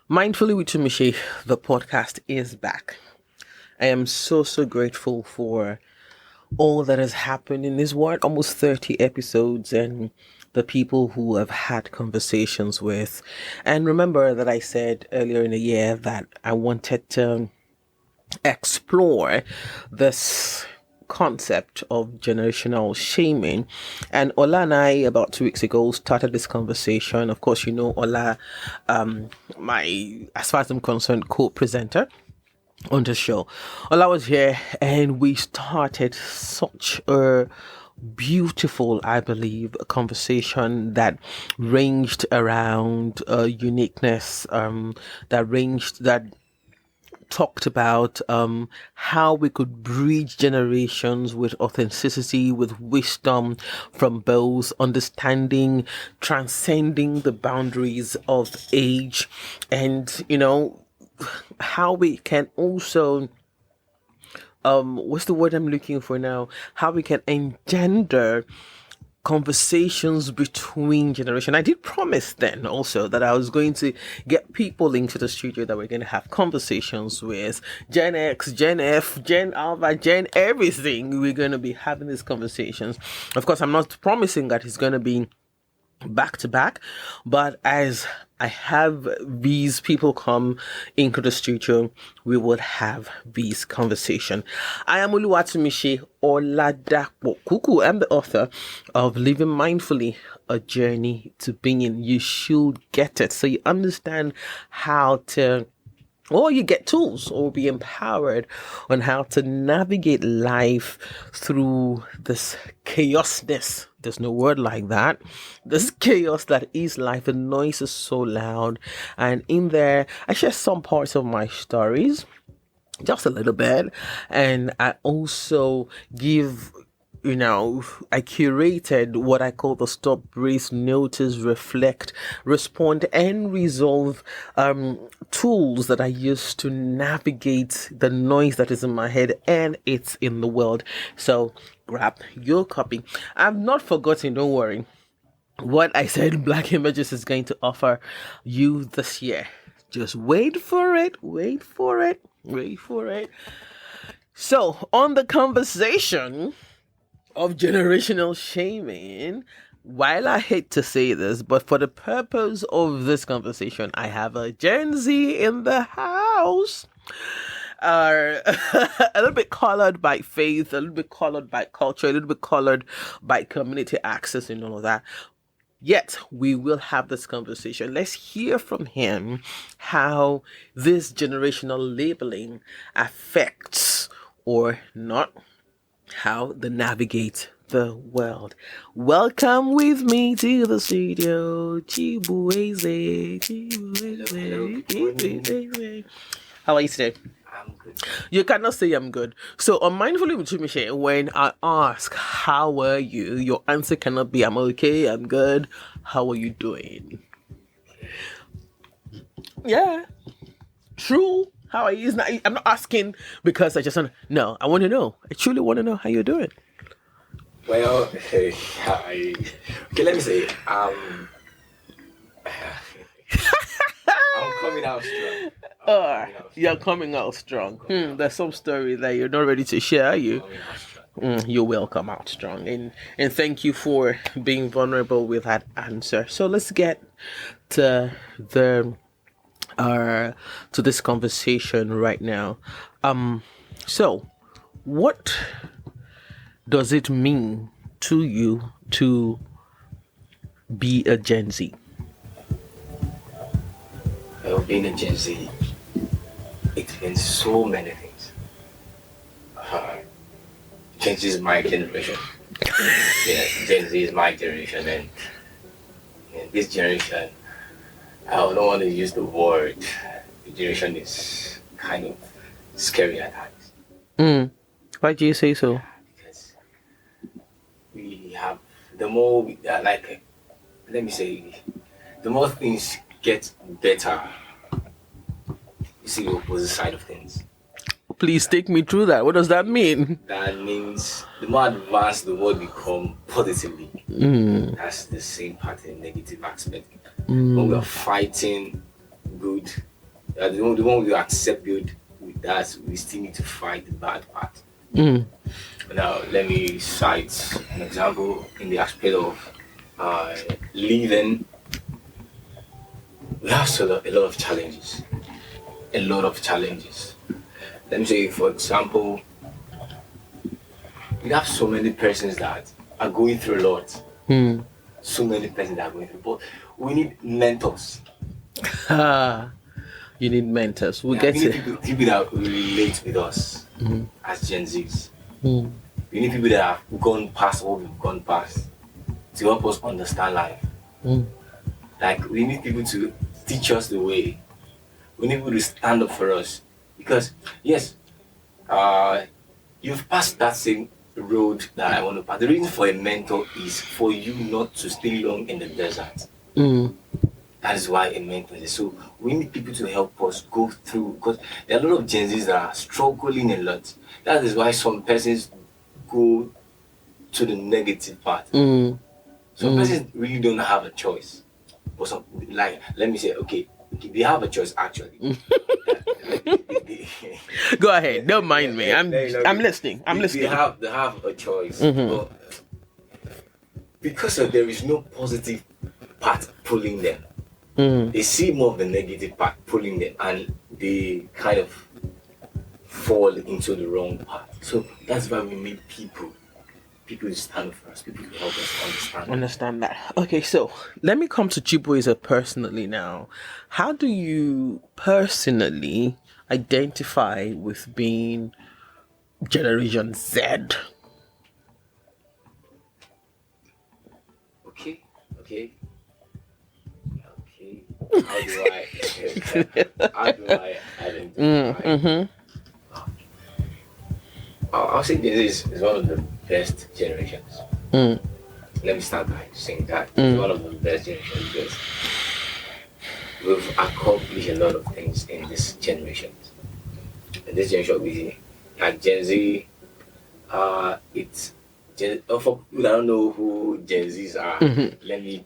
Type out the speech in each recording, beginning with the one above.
Mindfully with Tunmise, the podcast is back. I am so grateful for all that has happened in this world, almost 30 episodes, and the people who have had conversations with. And remember that I said earlier in the year that I wanted to explore this concept of generational shaming, and Ola and I about 2 weeks ago started this conversation. Of course, you know Ola, my, as far as I'm concerned, co-presenter on the show. Ola was here and we started such a beautiful, I believe, a conversation that ranged around uniqueness, that talked about how we could bridge generations with authenticity, with wisdom from both, understanding, transcending the boundaries of age, and how we can also what's the word I'm looking for now? How we can engender conversations between generation. I did promise then also that I was going to get people into the studio that we're going to have conversations with Gen X, Gen F, Gen Alpha, Gen everything. We're going to be having these conversations. Of course, I'm not promising that it's going to be back to back, but as I have these people come into the studio, we will have these conversation. I am Oluwatomishi Oladapo Kuku. I'm the author of Living Mindfully, A Journey to Being. You should get it so you understand how to, or you get tools or be empowered on how to navigate life through this chaosness. There's no word like that. This chaos that is life. The noise is so loud. And in there, I share some parts of my stories, just a little bit. And I also give, I curated what I call the stop, brace, notice, reflect, respond, and resolve tools that I use to navigate the noise that is in my head and it's in the world. So grab your copy. I've not forgotten, don't worry, what I said Black Images is going to offer you this year. Just wait for it. So on the conversation of generational shaming, while I hate to say this, but for the purpose of this conversation, I have a Gen Z in the house. A little bit colored by faith, a little bit colored by culture, a little bit colored by community access and all of that. Yet, we will have this conversation. Let's hear from him how this generational labeling affects or not how they navigate the world. Welcome with me to the studio, Chibueze. How are you today? I'm good. You cannot say I'm good. So on Mindfully with Tunmise, when I ask, how are you? Your answer cannot be, I'm okay, I'm good. How are you doing? Yeah. True. How are you? I'm not asking because I just want to. No, I want to know. I truly want to know how you're doing. Well, okay, let me say, I'm coming out strong. You're coming out strong. There's some story that you're not ready to share, are you? You will come out strong. And thank you for being vulnerable with that answer. So let's get to to this conversation right now. So what does it mean to you to be a Gen Z? Well, being a Gen Z, it means so many things. Gen Z is my generation. Gen Z is my generation, and in this generation, I don't want to use the word. The generation is kind of scary at times. Why do you say so? Because we have the more let me say, the more things get better, you see the opposite side of things. Please take me through that. What does that mean? That means the more advanced the world become positively, that's the same part in negative aspect. When we're fighting good The one we accept good with us, we still need to fight the bad part. Mm. Now, let me cite an example in the aspect of living. We have a lot of challenges. A lot of challenges. Let me say, for example, we have so many persons that are going through a lot. Mm. So many persons that are going through, but we need mentors. You need mentors. We'll Yeah, get we need it. people that relate with us as Gen Zs. Mm. We need people that have gone past what we've gone past to help us understand life. Mm. Like, we need people to teach us the way. We need people to stand up for us. Because, yes, you've passed that same road that I want to pass. The reason for a mentor is for you not to stay long in the desert. Mm. That is why a mentor is. So we need people to help us go through, because there are a lot of Gen Zs that are struggling a lot. That is why some persons go to the negative part. Mm. Some persons really don't have a choice. But some, like, let me say, okay, they have a choice actually. Go ahead. Don't mind me. I'm listening. I'm listening. They have a choice. But because there is no positive part pulling them, they see more of the negative part pulling them, and they kind of fall into the wrong path. So that's why we need people to stand for us, people to help us Understand that. Okay, so let me come to Chibueze personally now. How do you personally identify with being Generation Z? Okay. How do I identify? I'll say this is one of the best generations. Let me start by saying that it's one of the best generations because we've accomplished a lot of things in this generation. In this generation, we at Gen Z, it's for people that don't know who Gen Zs are, let me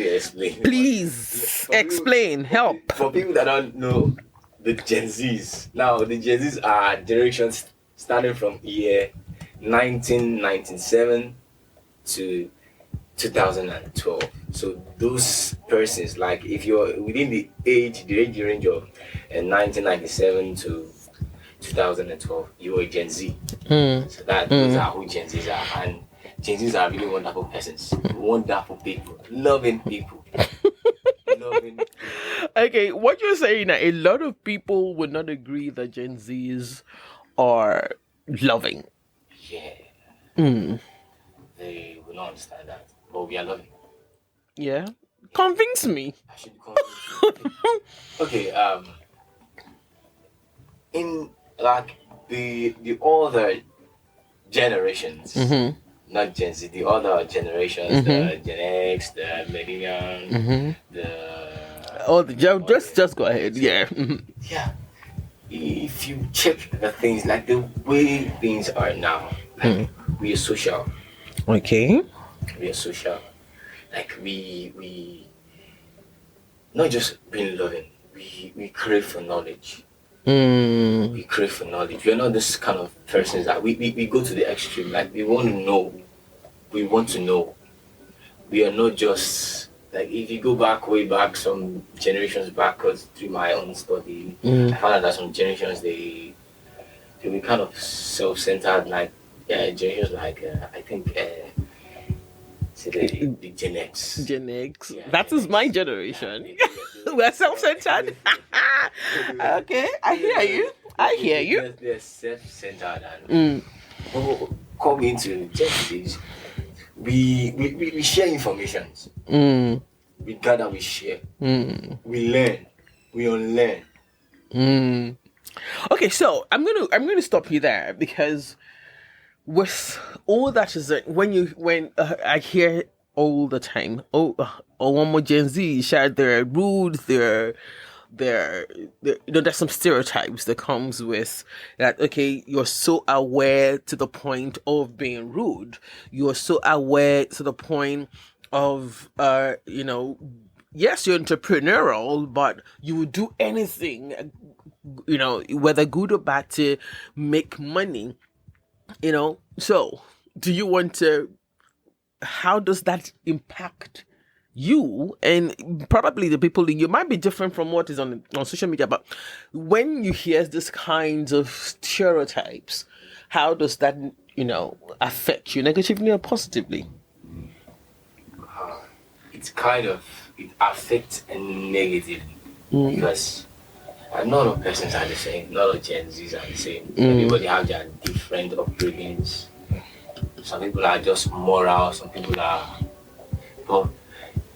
explain. Please explain, help. For people that don't know the Gen Zs, now the Gen Zs are generations starting from year 1997 to 2012. So those persons, like if you're within the age range of 1997 to 2012, you are Gen Z. So those are who Gen Zs are, and Gen Zs are really wonderful persons, wonderful people, loving people. Okay, what you're saying that a lot of people would not agree that Gen Zs are loving. Yeah. They will not understand that, but we are loving. Yeah. Convince me. I should convince you. Okay. In like the other generations, not Gen Z, the other generations, the Gen X, the Millennium, just go ahead. Yeah. Yeah. If you check the things, like the way things are now, like we are social. Okay. We are social. Like we not just being loving. We crave for knowledge. We crave for knowledge. We are not this kind of persons that we go to the extreme. Like we want to know. We want to know. We are not just like, if you go way back some generations backwards through my own study, I found out that some generations they were kind of self-centered, like generations like I think the Gen X. Gen X. Yeah, that Gen is X. my generation. Yeah, We're self-centered. Okay, I hear you. They're self-centered and coming to Gen Zs, we share information. We gather, we share. We learn, we unlearn. Okay, so I'm gonna stop you there, because with all that is when I hear all the time, one more Gen Z, they're rude, they're there's some stereotypes that comes with that. Okay, you're so aware to the point of being rude. You're so aware to the point of yes, you're entrepreneurial, but you would do anything, whether good or bad, to make money, So, do you want to, how does that impact you? And probably the people, you might be different from what is on social media, but when you hear this kinds of stereotypes, how does that, affect you negatively or positively? It affects negatively because not all persons are the same. Not all Gen Zs are the same. Everybody have their different upbringings. Some people are just moral. Some people are. But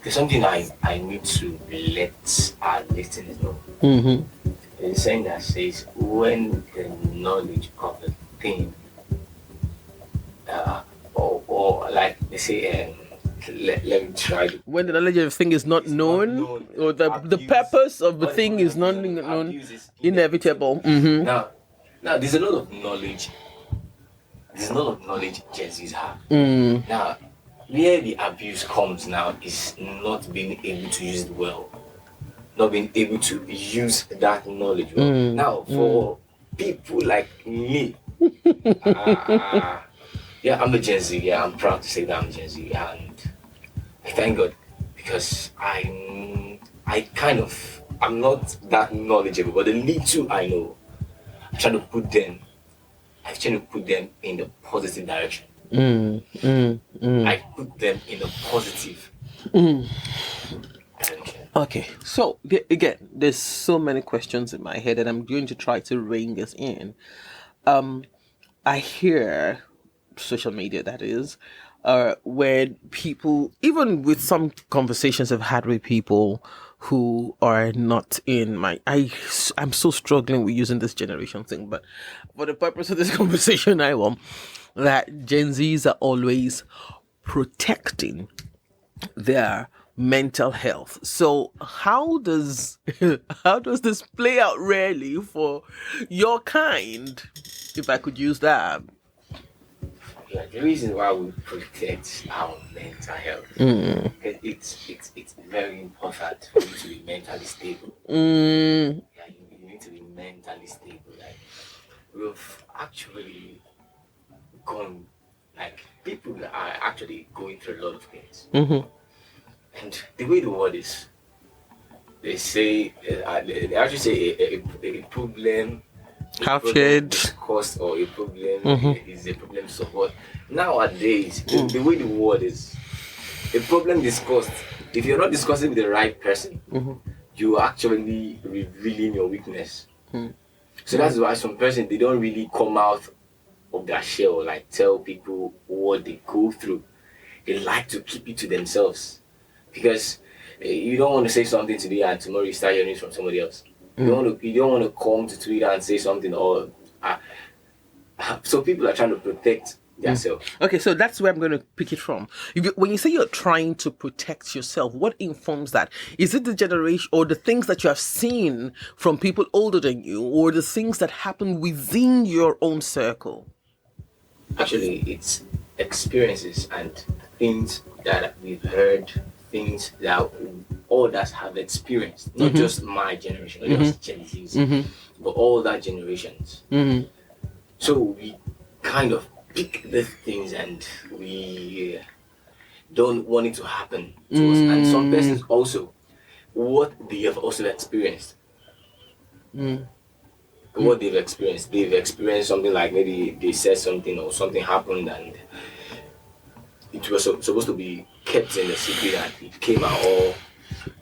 there's something I need to let our listeners know. There's a saying that says, when the knowledge of the thing, or like they say, let me try. When the knowledge of the thing is not known, or the purpose of the thing is not known, is inevitable. Now, there's a lot of knowledge. There's a lot of knowledge Gen Zs have. Now, where the abuse comes now is not being able to use it well, not being able to use that knowledge well. Now, for people like me, yeah, I'm a Gen Z. Yeah, I'm proud to say that I'm Gen Z, and I thank God because I'm not that knowledgeable, but the little I know, I'm trying to put them in the positive direction. I put them in a positive direction. Okay, so again, there's so many questions in my head, and I'm going to try to rein this in. I hear social media, that is, where people, even with some conversations I've had with people who are not in I'm so struggling with using this generation thing, but for the purpose of this conversation, I want that Gen Zs are always protecting their mental health. So how does this play out really for your kind, if I could use that? Yeah, the reason why we protect our mental health, it's very important for you to be mentally stable. Yeah, you need to be mentally stable. Like, we've actually gone, like, people are actually going through a lot of things. And the way the word is, they say, they actually say a problem discussed, or a problem is a problem solved. But nowadays, the way the word is, a problem discussed, if you're not discussing with the right person, you're actually revealing your weakness. So that's why some person, they don't really come out of their shell, like tell people what they go through. They like to keep it to themselves because you don't want to say something today and tomorrow you start hearing it from somebody else. You don't want to come to Twitter and say something, or so people are trying to protect themselves. Okay, so that's where I'm going to pick it from. When you say you're trying to protect yourself, what informs that? Is it the generation or the things that you have seen from people older than you, or the things that happen within your own circle? Actually, it's experiences and things that we've heard, things that others have experienced, not just my generation, not just Gen Zs, but all that generations. So we kind of pick these things and we don't want it to happen to us. And some persons also, what they have also experienced. What they've experienced something like maybe they said something or something happened and it was supposed to be kept in the secret and it came out, or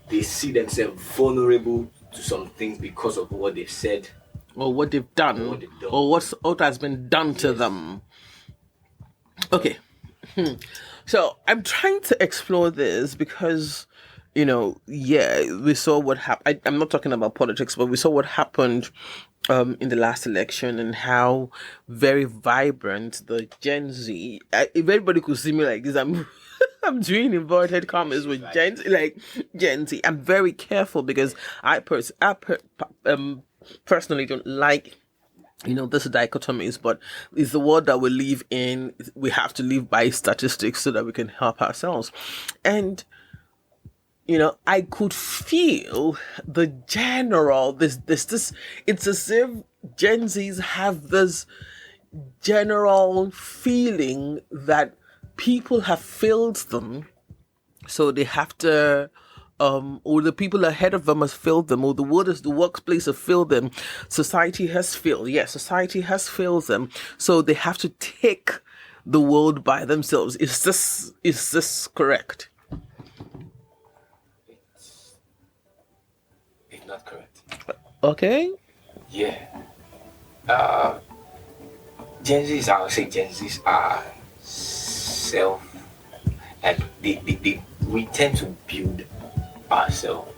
they see themselves vulnerable to some things because of what they've said or what they've done, or what has been done to them. Okay. So I'm trying to explore this because, we saw what happened. I'm not talking about politics, but we saw what happened in the last election and how very vibrant the Gen Z. If everybody could see me like this, I'm doing inverted commas with Gen Z. I'm very careful because I personally don't like this dichotomies, but it's the world that we live in. We have to live by statistics so that we can help ourselves. And I could feel the general, this, it's as if Gen Zs have this general feeling that people have failed them, so they have to, or the people ahead of them has failed them, or the workplace has failed them, society has failed. Yes, society has failed them, so they have to take the world by themselves. Is this correct? It's not correct. Okay. Yeah. Gen Zs, I would say Gen Zs are self, and we tend to build ourselves.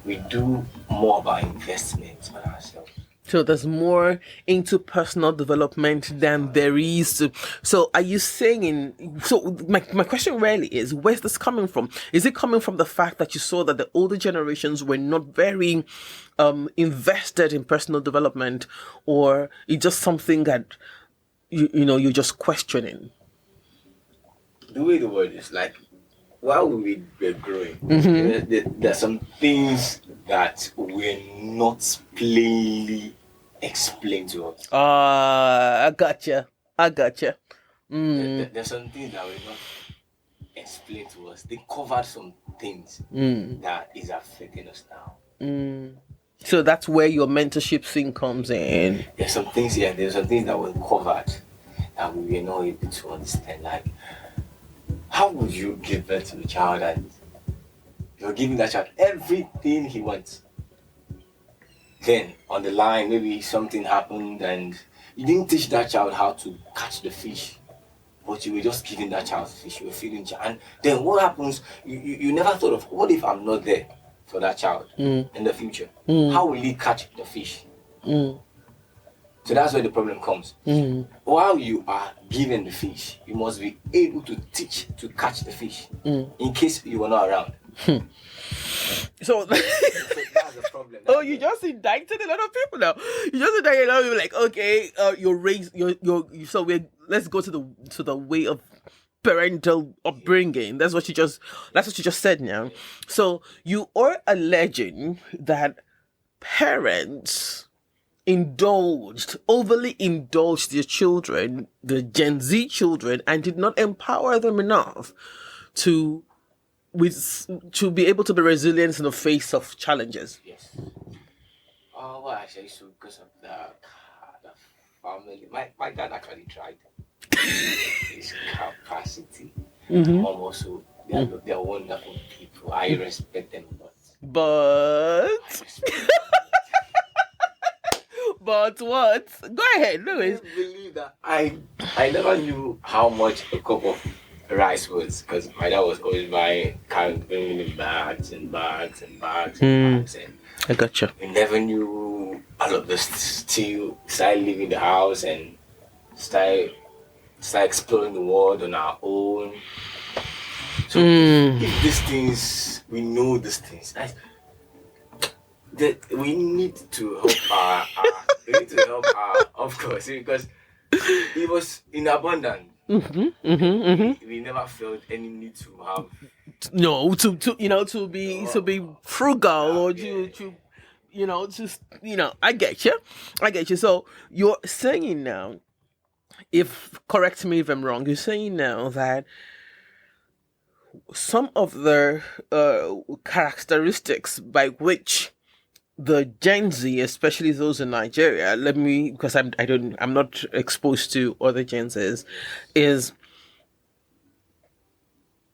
We do more about investment on ourselves. So there's more into personal development than there is to. So are you saying? So my question really is, where's this coming from? Is it coming from the fact that you saw that the older generations were not very invested in personal development, or it's just something that you're just questioning? The way the word is, like, while we were growing, there are some things that were not plainly explained to us. I gotcha. There's some things that were not explained to us. They covered some things that is affecting us now. So that's where your mentorship thing comes in. There's some things that were covered that we were not able to understand. Like, how would you give birth to a child and you're giving that child everything he wants? Then on the line, maybe something happened and you didn't teach that child how to catch the fish, but you were just giving that child fish, you were feeding child. And then what happens? You never thought of, what if I'm not there for that child in the future? How will he catch the fish? So that's where the problem comes. While you are giving the fish, you must be able to teach to catch the fish in case you were not around. So That's the problem. Oh, you just indicted a lot of people now. You just indicted a lot of people. Like, okay, you're raised. So let's go to the way of parental upbringing. That's what you just said now. So you are alleging that parents overly indulged their children, the Gen Z children, and did not empower them enough to be able to be resilient in the face of challenges. Yes. Well, actually, so because of the family, my dad actually tried his capacity. Also, they're wonderful people. I respect them a lot. But but what? Go ahead, I Louis. believe that I never knew how much a cup of rice was, because my dad was always bringing in bags and bags and bags and bags, and I gotcha. we never knew all of this till started leaving the house and start exploring the world on our own. So if these things, we know these things, that we need to help our of course, because it was in abundance. We never felt any need to have to be frugal, or I get you. So you're saying now, correct me if I'm wrong, you're saying now that some of the characteristics by which the Gen Z, especially those in Nigeria, because I'm not exposed to other Gen Zs, is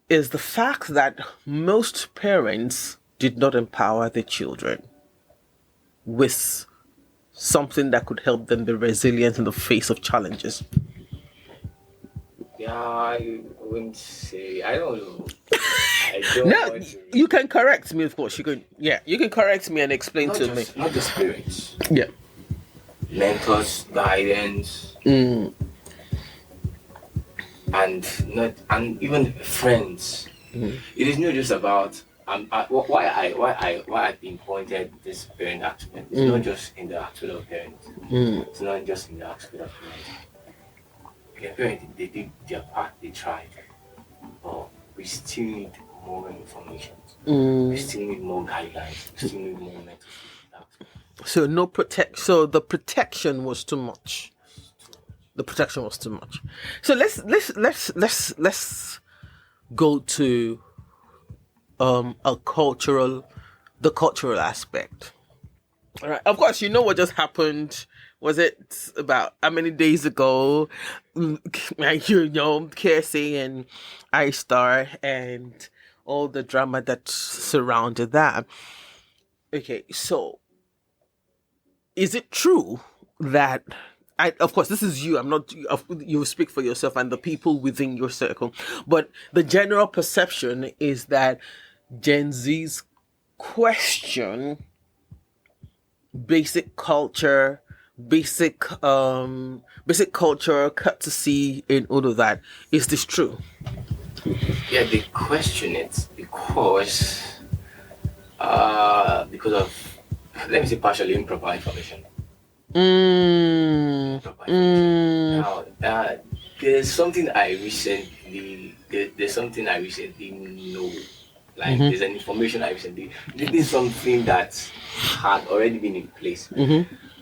the fact that most parents did not empower their children with something that could help them be resilient in the face of challenges. Yeah, I wouldn't say. I don't know. I don't No, want to. you can correct me, of course. You can correct me and explain to me. Not just parents. Yeah. Mentors, guidance, and even friends. It is not just about why I pinpointed this parent aspect. It's not just in the aspect of parents. It's not just in the aspect of parents. Okay, parents, they did their part, they tried, but we still need more information. We still need more guidelines. We still need more mentorship. So no protect. So the protection was too much. The protection was too much. So let's go to the cultural aspect. All right. Of course, you know what just happened. Was it about how many days ago? KSA and iStar and all the drama that surrounded that. Okay, so is it true that of course, this is you. I'm not. You speak for yourself and the people within your circle, but the general perception is that Gen Z's question basic culture, basic culture, courtesy, and all of that. Is this true? Yeah, they question it because of, let me say, partially improper information. Now, there's something I recently know. Like there's an information I recently. This is something that had already been in place.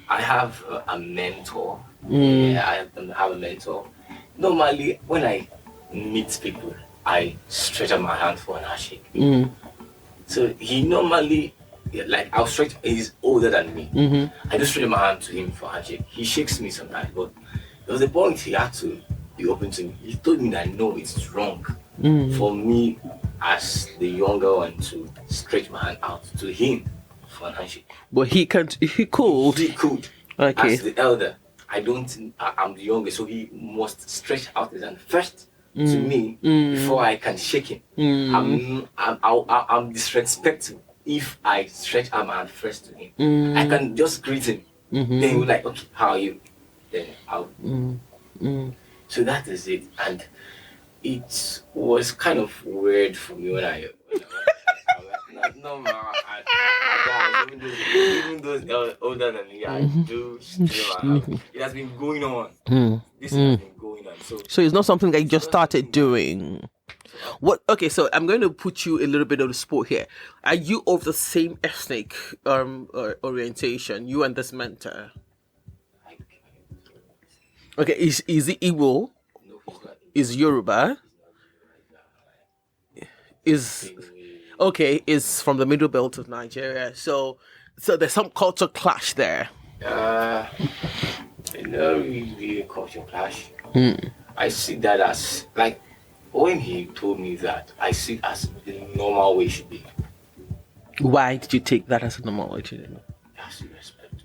I have a mentor. Yeah, I have a mentor. Normally, when I meet people, I stretch out my hand for an handshake. So he normally, like, I'll stretch. He's older than me. I just stretch my hand to him for a handshake. He shakes me sometimes, but there was a point he had to be open to me. He told me that no, it's wrong for me as the younger one to stretch my hand out to him for a handshake. But he can't. He could. He could. Okay. As the elder, I'm the youngest, so he must stretch out his hand first to me before I can shake him. I'm disrespectful if I stretch out my hand first to him. I can just greet him. Then he'll be like, okay, how are you? Then I'll. So that is it, and it was kind of weird for me when I no man, even those older than me, I do still it has been going on. This has been going on. So it's not something that you just started doing. What? Okay, so I'm going to put you a little bit on the spot here. Are you of the same ethnic orientation? You and this mentor. Okay, is it Igbo? No, he's not. Is Yoruba? Is from the middle belt of Nigeria. So there's some culture clash there. No really culture clash. I see that as, like, when he told me that, I see it as the normal way it should be. Why did you take that as a normal way to do? That's respect.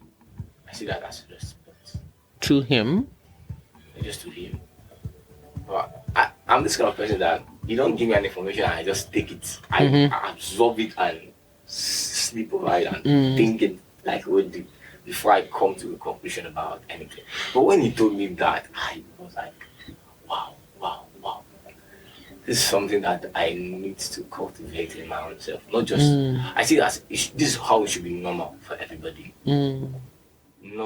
I see that as respect. To him? Just to him. But I'm this kind of person that you don't give me any information and I just take it. I absorb it and sleep over it and think it like I would do before I come to a conclusion about anything. But when he told me that, I was like, wow. This is something that I need to cultivate in my own self. Not just, I see that this is how it should be normal for everybody. No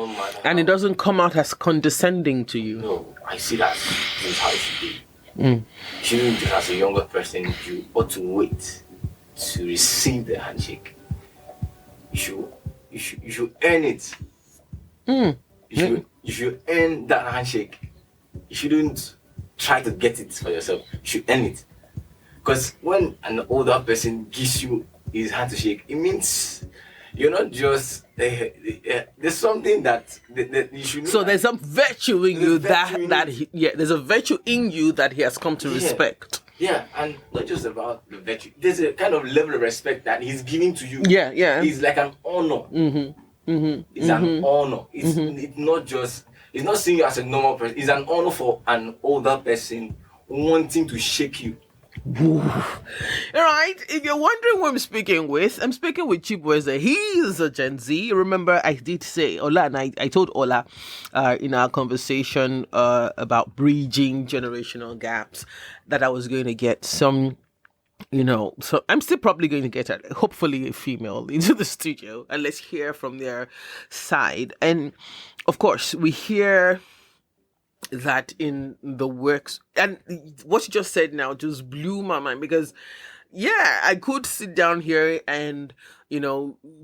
matter. And it doesn't come out as condescending to you. No, I see that this is how it should be. You shouldn't just, as a younger person, you ought to wait to receive the handshake. You should earn it. You should earn that handshake. You shouldn't try to get it for yourself. You should earn it. Because when an older person gives you his hand to shake, it means you're not just there's something that you should know. So there's some virtue in you there's a virtue in you that he has come to respect. Yeah, and not just about the virtue. There's a kind of level of respect that he's giving to you. Yeah. It's like an honor. It's an honor. It's not just. It's not seeing you as a normal person. It's an honor for an older person wanting to shake you. Alright, if you're wondering who I'm speaking with Chibueze. He is a Gen Z. Remember, I did say Ola, and I told Ola in our conversation about bridging generational gaps that I was going to get some, so I'm still probably going to get hopefully a female into the studio and let's hear from their side. And of course, we hear that in the works, and what you just said now just blew my mind, because yeah, I could sit down here and,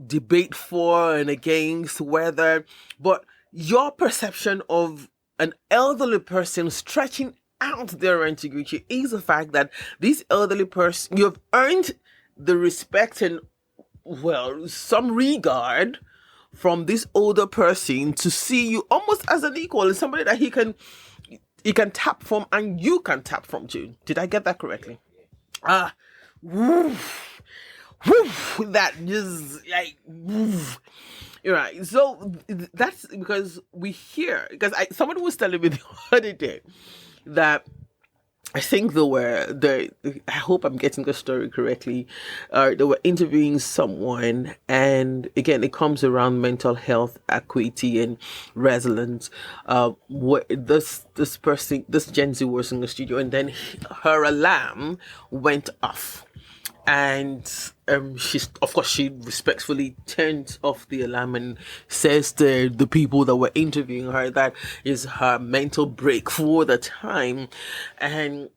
debate for and against whether, but your perception of an elderly person stretching out their integrity is the fact that this elderly person, you've earned the respect and, well, some regard from this older person to see you almost as an equal, as somebody that he can tap from and you can tap from too. Did I get that correctly? Ah, woof, woof, that just like woof. You're right. So that's because we hear, because someone was telling me the other day that I think I hope I'm getting the story correctly. They were interviewing someone, and again, it comes around mental health, equity, and resilience. This person, this Gen Z was in the studio, and then her alarm went off. And she respectfully turns off the alarm and says to the people that were interviewing her that is her mental break for the time. And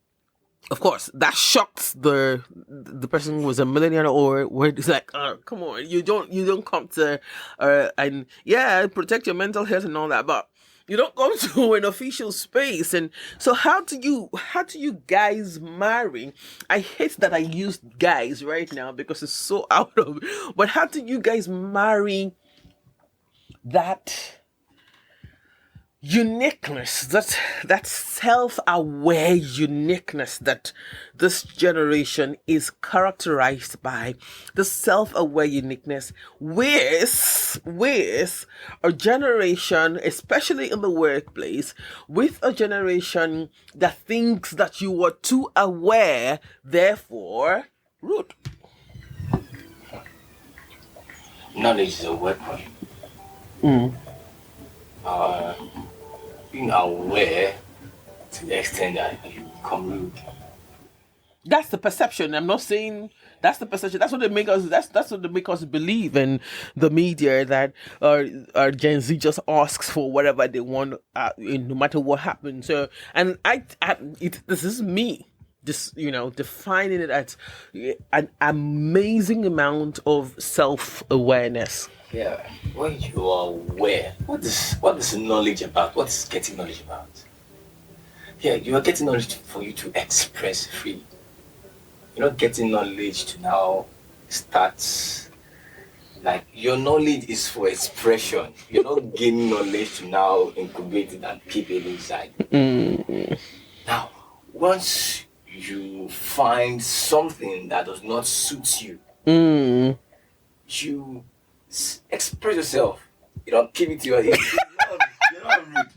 of course, that shocks the person who was a millionaire, or where it's like, oh, come on, you don't come to and yeah, protect your mental health and all that, but you don't come to an official space. And so how do you guys marry? I hate that I use guys right now because it's so out of, but how do you guys marry that uniqueness, that self-aware uniqueness that this generation is characterized by, the self-aware uniqueness with a generation, especially in the workplace, with a generation that thinks that you are too aware, therefore rude? Knowledge is a weapon. Being aware to the extent that you become rude. That's the perception. I'm not saying that's the perception. That's what they make us. That's what they make us believe in the media, that our Gen Z just asks for whatever they want, no matter what happens. So, and this is me, just defining it as an amazing amount of self-awareness. Yeah, when you are aware, what is knowledge about? What is getting knowledge about? Yeah, you are getting knowledge for you to express free. You're not getting knowledge to now start, like, your knowledge is for expression. You're not gaining knowledge to now incubate it and keep it inside. Now, once you find something that does not suit you, you express yourself. You don't keep it to yourself. You're not rude.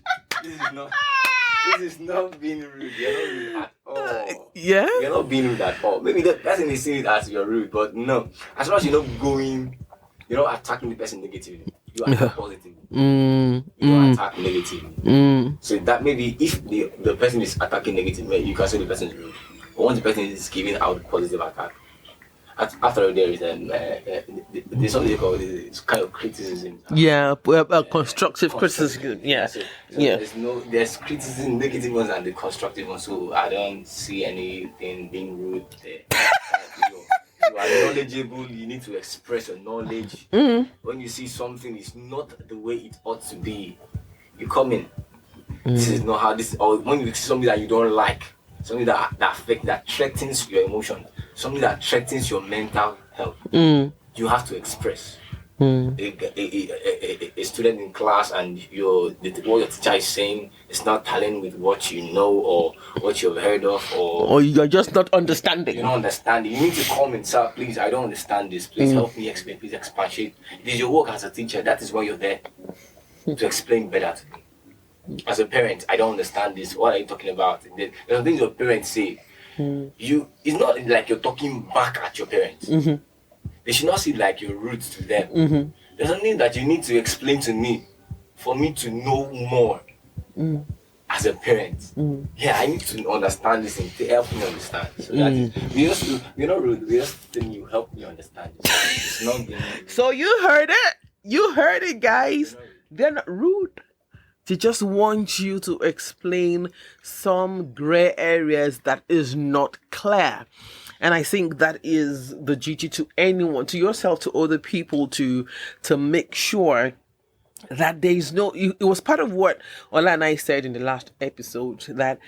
This is not being rude. You're not rude at all. Yeah? You're not being rude at all. Maybe the person is seeing it as you're rude, but no. As long as you're not attacking the person negatively. You attack positively. You don't attack negatively. So that maybe if the person is attacking negatively, you can say the person is rude. But once the person is giving out positive attack, after there is there's something they call it's kind of criticism. Yeah, constructive criticism. Yeah, so yeah. There's criticism, negative ones, and the constructive ones. So I don't see anything being rude there. You are knowledgeable. You need to express your knowledge. When you see something is not the way it ought to be, you come in. This is not how this. Or when you see something that you don't like, something that affects, that threatens your emotion, something that threatens your mental health, you have to express. A student in class and what your teacher is saying is not tallying with what you know or what you've heard of, or you're just not understanding. You don't understand. You need to come and say, please, I don't understand this. Please help me explain. Please expatiate. It is your work as a teacher. That is why you're there, to explain better to me. As a parent, I don't understand this. What are you talking about? There's some things your parents say. It's not like you're talking back at your parents. They should not see like you're rude to them. There's something that you need to explain to me for me to know more as a parent. Yeah, I need to understand this and to help me understand. So that is, we're not rude. We're just telling you, help me understand this. It's not being rude. So you heard it. You heard it, guys. They're not rude. They just want you to explain some gray areas that is not clear. And I think that is the duty to anyone, to yourself, to other people, to make sure that there is no. It was part of what Ola and I said in the last episode, that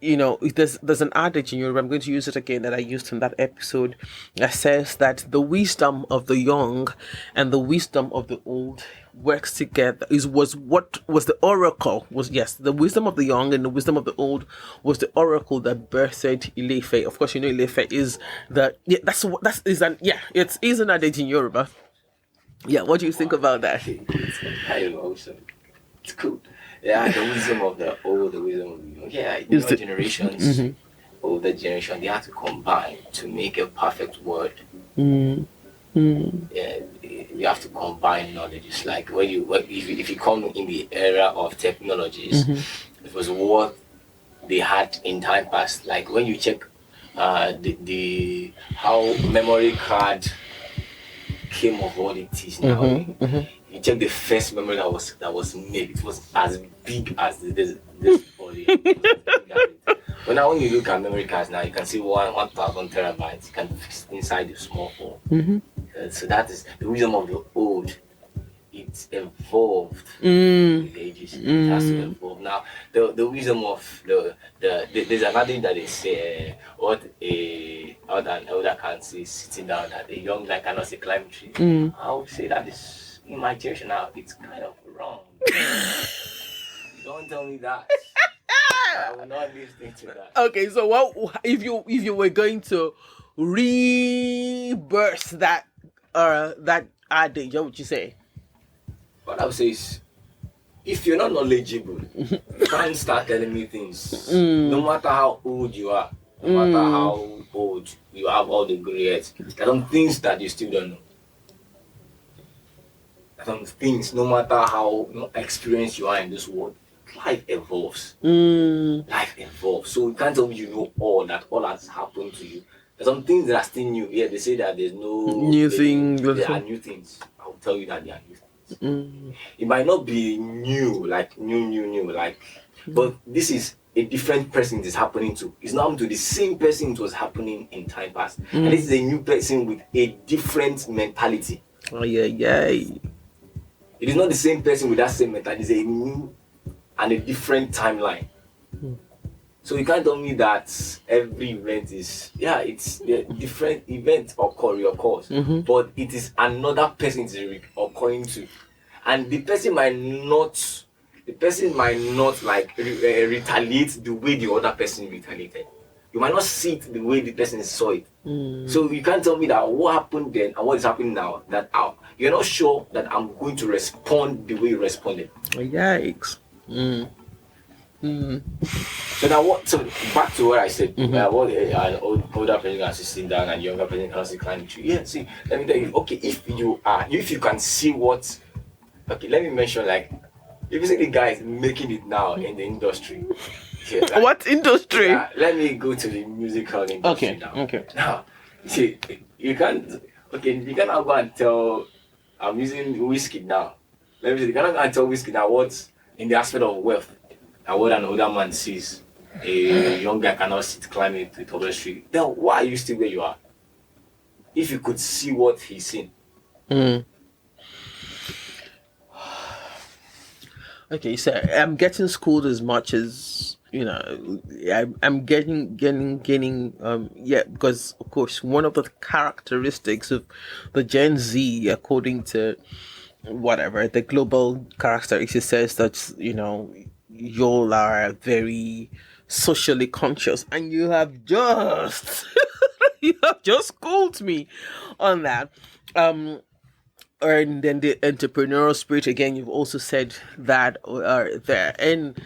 there's an adage in Europe. I'm going to use it again, that I used in that episode, that says that the wisdom of the young and the wisdom of the old works together. The oracle was, yes, the wisdom of the young and the wisdom of the old was the oracle that birthed Ilefe. Of course, Ilefe is it is an adage in Yoruba. Yeah, what do you think about that? I don't know. So it's cool. Yeah, the wisdom of the old, the wisdom of the young. Yeah, newer generations, older generation, they have to combine to make a perfect word. Yeah, you have to combine knowledge. It's like if you come in the era of technologies, it was what they had in time past. Like when you check the how memory card came of what it is now. You check the first memory that was made. It was as big as this body. But now when you look at memory cards now, you can see 1,000 terabytes. You can fit inside the small phone. So that is the wisdom of the old. It's evolved with ages. It has to evolve. Now the wisdom of there's another thing that they say what an elder can say sitting down, that a young guy cannot say climb tree. I would say that is, in my generation now, it's kind of wrong. Don't tell me that. I will not listen to that. Okay, so what if you were going to rebirth that adage? What would you say? What I would say is, if you're not knowledgeable, you can't start telling me things. No matter how old you are, no matter how old you have all the gray hairs, there are some things that you still don't know. There are some things, no matter how experienced you are in this world, life evolves. Life evolves. So you can't tell me you know all has happened to you. There are some things that are still new. Yeah, they say that there's no new things. There are new things. I will tell you that there are new things. It might not be new, like new, like, but this is a different person it is happening to. It's not to the same person it was happening in time past. And this is a new person with a different mentality. Oh yeah. It is not the same person with that same mentality. It's a new and a different timeline. So you can't tell me that every event is, it's a different event occurs, but it is another person it's occurring to, and the person might not like retaliate the way the other person retaliated. You might not see it the way the person saw it. So you can't tell me that what happened then and what is happening now, that you're not sure that I'm going to respond the way you responded. Oh, yikes. So back to what I said, what an older person can sit down and younger person can sit climb tree. Yeah, see, let me tell you, okay, if you can see what, okay, let me mention, like, if you see the guys making it now in the industry. Yeah, like, what industry? Let me go to the musical industry now. Okay. Now, see, you can't go and tell, I'm using whiskey now. Let me see, you cannot go and tell whiskey now what's in the aspect of wealth. And what an older man sees, a young guy cannot sit climbing to tapestry. Then why are you still where you are? If you could see what he's seen. Okay, so I'm getting schooled as much as I'm getting because of course one of the characteristics of the Gen Z, according to whatever the global characteristics, says that y'all are very socially conscious, and you have just schooled me on that. And then the entrepreneurial spirit, again, you've also said that there. And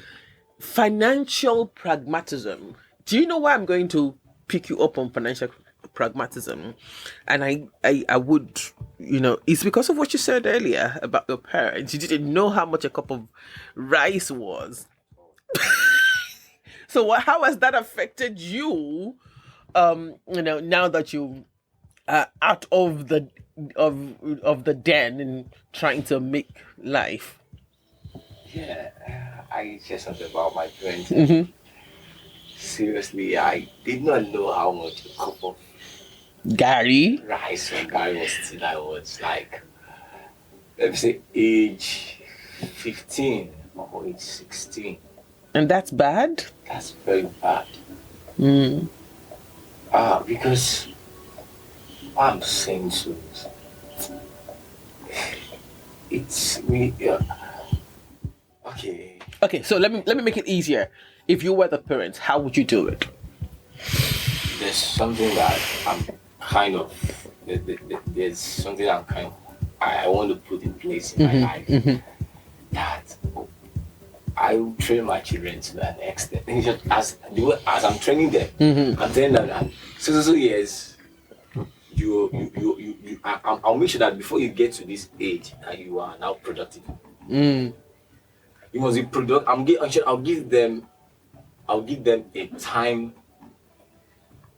financial pragmatism. Do you know why I'm going to pick you up on financial pragmatism? And I would, it's because of what you said earlier about your parents. You didn't know how much a cup of rice was. So how has that affected you? Now that you are out of the den and trying to make life. Yeah, I share something about my parents. Seriously, I did not know how much a cup of Gary. rice when Gary was still, I was like, let me say, age 15 or age 16. And that's bad? That's very bad. Because what I'm saying so it's me. Okay. Okay, so let me make it easier. If you were the parents, how would you do it? There's something that I'm kind of. There's something I'm kind of. I want to put in place in my life that I will train my children to an extent. And just as I'm training them, I'm telling them that so years. I'll make sure that before you get to this age, that you are now productive. You must be productive. I'll give them a time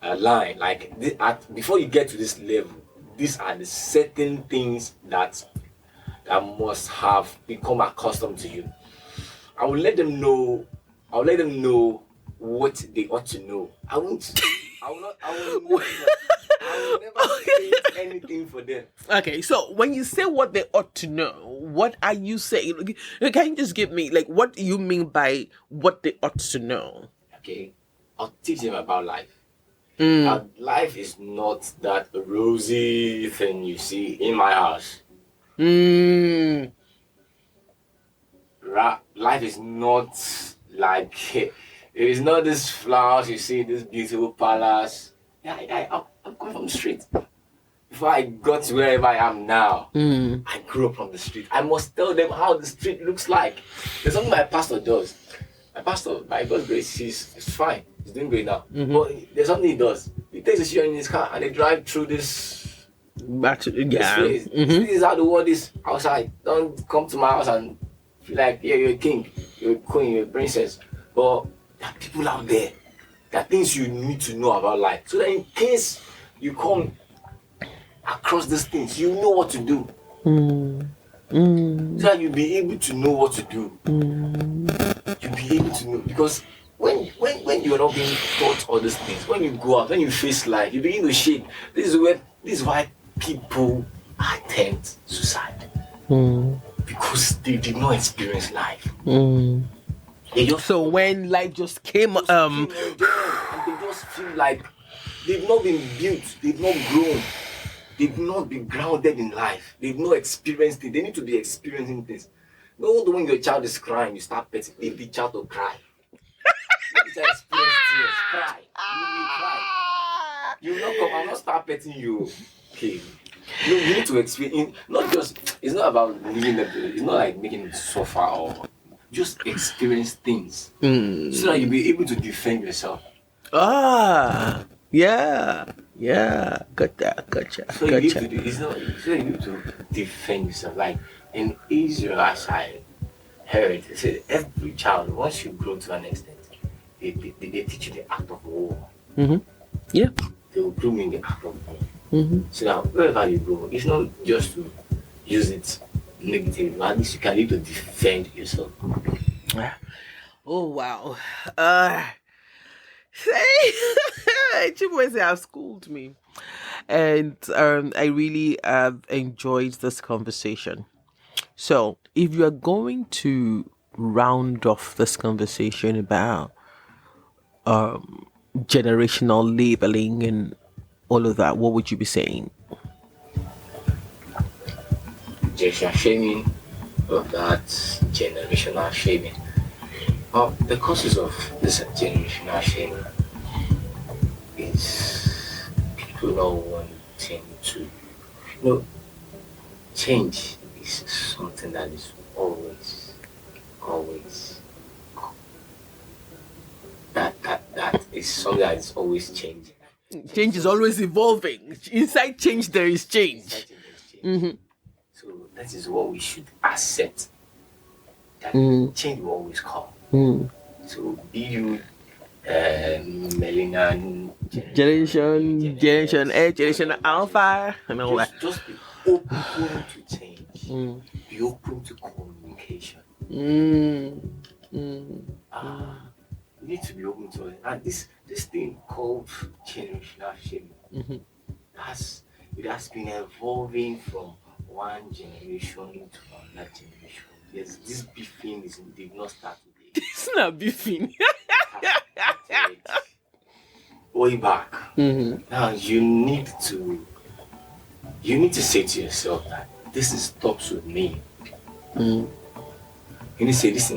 line. Like before you get to this level, these are the certain things that must have become accustomed to you. I will let them know what they ought to know. I will never say anything for them. Okay, so when you say what they ought to know, what are you saying? Can you just give me, like, what do you mean by what they ought to know? Okay, I'll teach them about life. Life is not that rosy thing you see in my house. Life is not like it is not this flowers you see, this beautiful palace. I'm coming from the street. Before I got to wherever I am now, I grew up on the street. I must tell them how the street looks like. There's something my pastor does. My pastor, by God's grace, he's fine. He's doing great now. But there's something he does. He takes a share in his car and they drive through this. This place. This is how the world is outside. Don't come to my house and feel like you're a king, you're a queen, you're a princess. But there are people out there. There are things you need to know about life. So that in case you come across these things, you know what to do. So that you'll be able to know what to do. You'll be able to know. Because when you're not being taught all these things, when you go out, when you face life, you begin to shake. This is why people attempt suicide. Because they did not experience life. So when life just came and they just feel like they've not been built, they've not grown, they've not been grounded in life, they've not experienced it. They need to be experiencing things. No wonder when your child is crying, you start petting the child will cry. Let the child experience tears, cry. You will cry. You will not come, I'll not start petting you. Okay. You need to experience, not just, it's not about living it's not like making it suffer or just experience things so that you'll be able to defend yourself. Yeah. Gotcha. So you need to do, you need to defend yourself. Like in Israel, as I heard, they said every child, once you grow to an extent, they teach you the act of war. Yeah. They will groom you in the act of war. So that wherever you go, it's not just to use it negatively, but at least you can need to defend yourself. Oh wow. Chibueze have schooled me. And I really have enjoyed this conversation. So if you are going to round off this conversation about generational labeling and all of that, what would you be saying? Generational shaming, of that generational shaming. The causes of this generational shaming is people not wanting to, change is something that is always that is something that is always changing. Change is always evolving. Inside change, there is change. So that is what we should accept. That change will always come. So be you millennial Generation X, Generation Alpha, and all that. Just be open to change. Be open to communication. You need to be open to it. And this thing called generational shaming it has been evolving from one generation to another generation. Yes, this beefing did not start today. It's not beefing. It has started way back. Now you need to say to yourself that this stops with me. You need to say this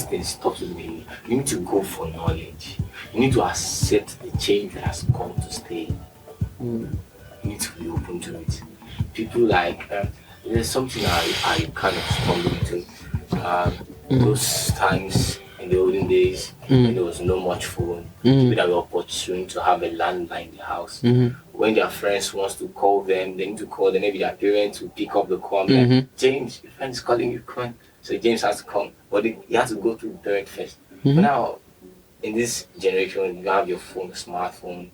thing stops with me. You need to go for knowledge. You need to accept the change that has come to stay. You need to be open to it. People like there's something I kind of stumbled into. Those times in the olden days when there was no much phone, people that were opportune to have a landline in the house. When their friends wants to call them, they need to call them. Maybe their parents will pick up the call. Like, James, your friend is calling you. Come on. So James has to come, but he has to go through the parent first. But now, in this generation, you have your phone, smartphone.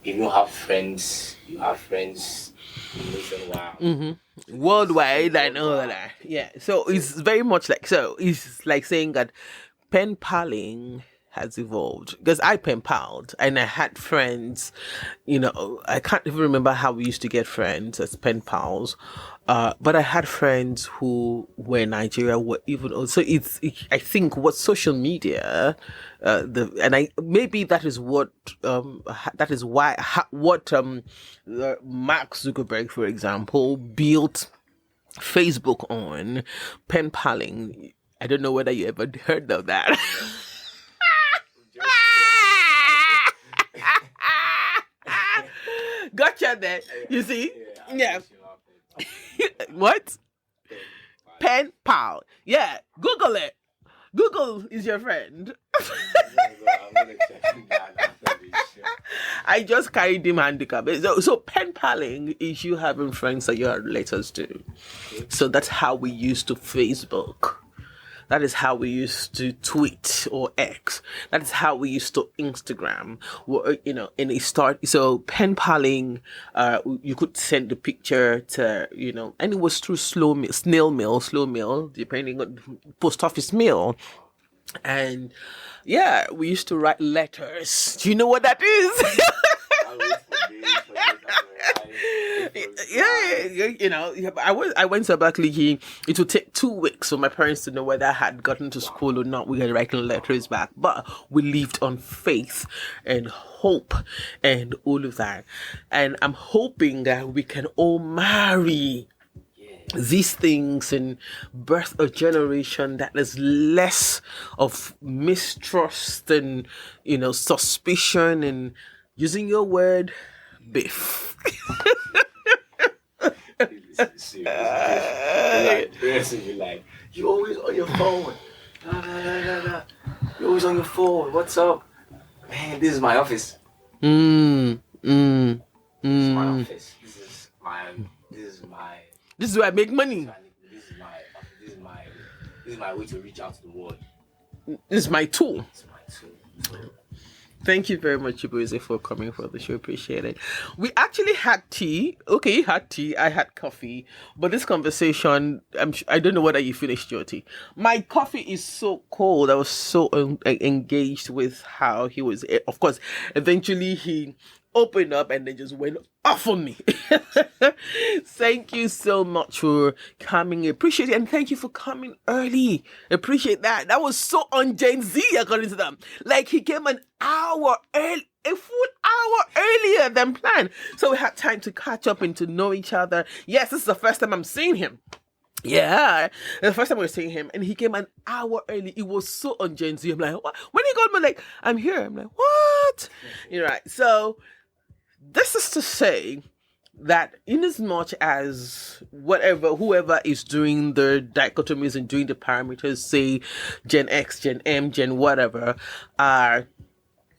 If you have friends, you have friends nationwide. Worldwide and all of that. Yeah. So it's very much like, so it's like saying that pen paling has evolved, because I pen palled and I had friends, I can't even remember how we used to get friends as pen pals. But I had friends who were in Nigeria were even also, I think what social media, maybe that is what, Mark Zuckerberg, for example, built Facebook on pen paling. I don't know whether you ever heard of that. Gotcha there. You see? Yeah. What? Pen pal. Yeah. Google it. Google is your friend. I just carried him handicap. So pen paling is you having friends that you are related to. So that's how we used to Facebook. That is how we used to tweet or X. That is how we used to Instagram. In a start. So pen paling, you could send the picture to, and it was through slow mail, depending on post office mail. And yeah, we used to write letters. Do you know what that is? I went to Abakaliki. It would take 2 weeks for my parents to know whether I had gotten to school or not. We had writing letters back, but we lived on faith and hope and all of that. And I'm hoping that we can all marry these things and birth a generation that is less of mistrust and suspicion and, using your word, beef. Like, you're always on your phone. You're always on your phone. What's up? Man, this is my office. This is my office. This is where I make money. This is my way to reach out to the world. This is my tool. It's my tool. Thank you very much, Chibueze, for coming for the show. Appreciate it. We actually had tea. Okay, you had tea. I had coffee. But this conversation, I don't know whether you finished your tea. My coffee is so cold. I was so engaged with how he was. Of course, eventually he opened up and then just went off on me. Thank you so much for coming. Appreciate it. And thank you for coming early. Appreciate that. That was so on Gen Z, according to them. Like, he came an hour early, a full hour earlier than planned. So we had time to catch up and to know each other. Yes, this is the first time I'm seeing him. Yeah, the first time we're seeing him, and he came an hour early. It was so on Gen Z. I'm like, what? When he got me, like, I'm here. I'm like, what? You're right. So this is to say that in as much as whoever is doing the dichotomies and doing the parameters, say Gen X, Gen M, Gen whatever, are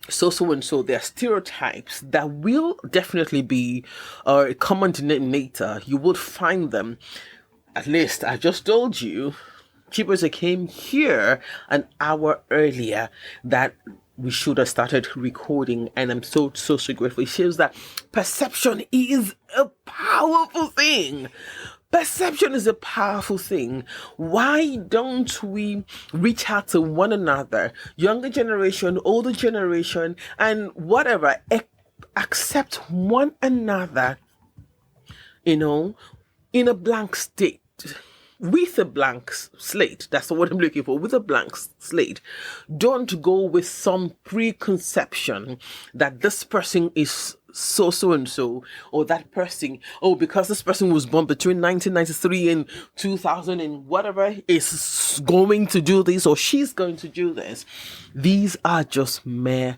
so and so, there are stereotypes that will definitely be a common denominator. You would find them. At least I just told you, Chibueze came here an hour earlier that we should have started recording, and I'm so grateful. It shows that perception is a powerful thing. Perception is a powerful thing. Why don't we reach out to one another, younger generation, older generation, and whatever, accept one another you know, in a blank state. With a blank slate, that's the word I'm looking for. With a blank slate, don't go with some preconception that this person is so and so, or that person, because this person was born between 1993 and 2000 and whatever, is going to do this or she's going to do this. These are just mere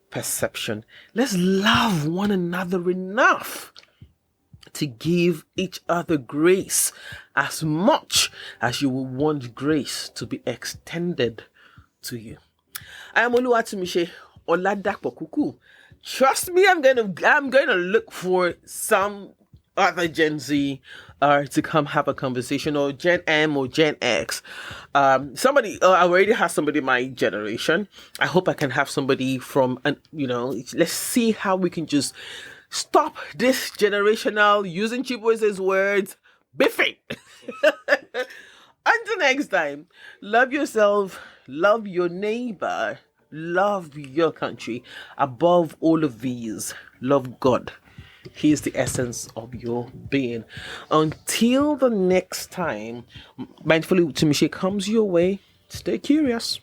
perception. Let's love one another enough to give each other grace as much as you will want grace to be extended to you. I am Oluwatumise Oladapo Kuku. Trust me, I'm gonna look for some other Gen Z to come have a conversation, or Gen M or Gen X. Somebody, I already have somebody in my generation. I hope I can have somebody from, let's see how we can just stop this generational, using Chibueze's words, biffing. Until next time, love yourself, love your neighbor, love your country. Above all of these, love God. He is the essence of your being. Until the next time, Mindfully Tunmise comes your way. Stay curious.